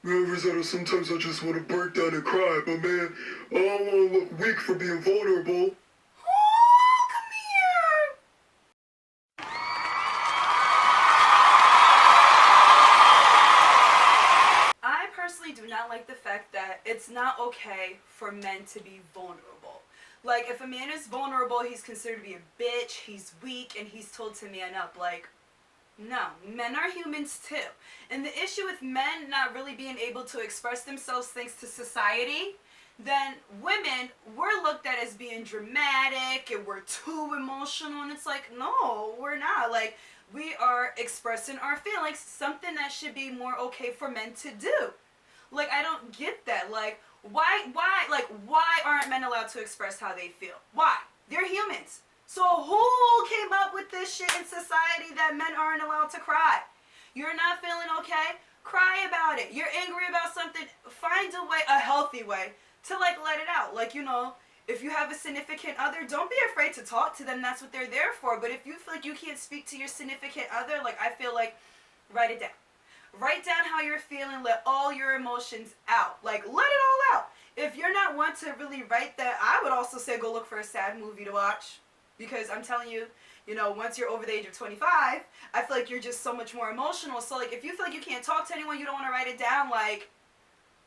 Man, Rosetta, sometimes I just want to break down and cry, but man, I don't want to look weak for being vulnerable. Oh, come here! I personally do not like the fact that it's not okay for men to be vulnerable. Like, if a man is vulnerable, he's considered to be a bitch, he's weak, and he's told to man up. Like, no, men are humans too. And the issue with men not really being able to express themselves thanks to society, then women, we're looked at as being dramatic and we're too emotional, and it's like, no, we're not. Like, we are expressing our feelings, something that should be more okay for men to do. Like, I don't get that. Like, why aren't men allowed to express how they feel? Why? They're humans. So who came up with this shit in society that men aren't allowed to cry? You're not feeling okay? Cry about it. You're angry about something? Find a way, a healthy way, to like let it out. Like, you know, if you have a significant other, don't be afraid to talk to them. That's what they're there for. But if you feel like you can't speak to your significant other, like, I feel like, write it down. Write down how you're feeling. Let all your emotions out. Like, let it all out. If you're not one to really write that, I would also say go look for a sad movie to watch. Because I'm telling you, you know, once you're over the age of 25, I feel like you're just so much more emotional. So, like, if you feel like you can't talk to anyone, you don't want to write it down, like,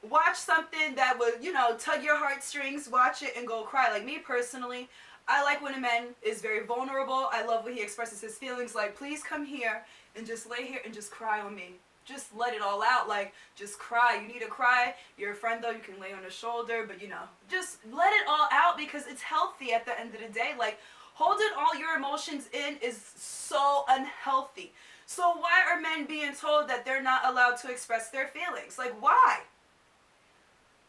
watch something that would, you know, tug your heartstrings, watch it and go cry. Like, me personally, I like when a man is very vulnerable. I love when he expresses his feelings. Like, please come here and just lay here and just cry on me. Just let it all out. Like, just cry. You need to cry. You're a friend, though. You can lay on his shoulder. But, you know, just let it all out because it's healthy at the end of the day. Like, holding all your emotions in is so unhealthy. So why are men being told that they're not allowed to express their feelings? Like, why?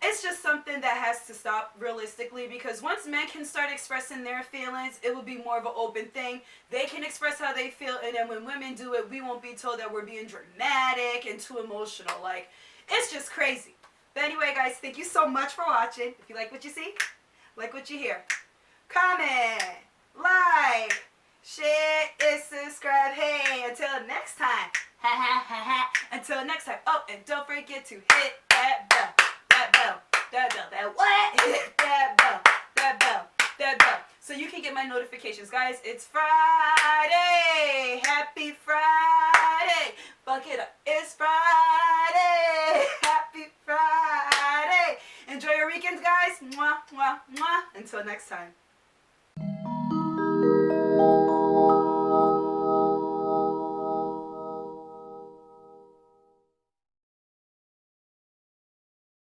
It's just something that has to stop realistically, because once men can start expressing their feelings, it will be more of an open thing. They can express how they feel, and then when women do it, we won't be told that we're being dramatic and too emotional. Like, it's just crazy. But anyway, guys, thank you so much for watching. If you like what you see, like what you hear, comment, like, share, and subscribe. Hey, until next time. Ha ha ha ha. Until next time. Oh, and don't forget to hit that bell. That bell. That bell. That what? Hit that bell. That bell. That bell. So you can get my notifications. Guys, it's Friday. Happy Friday. Fuck it up. It's Friday. Happy Friday. Enjoy your weekends, guys. Mwah, mwah, mwah. Until next time.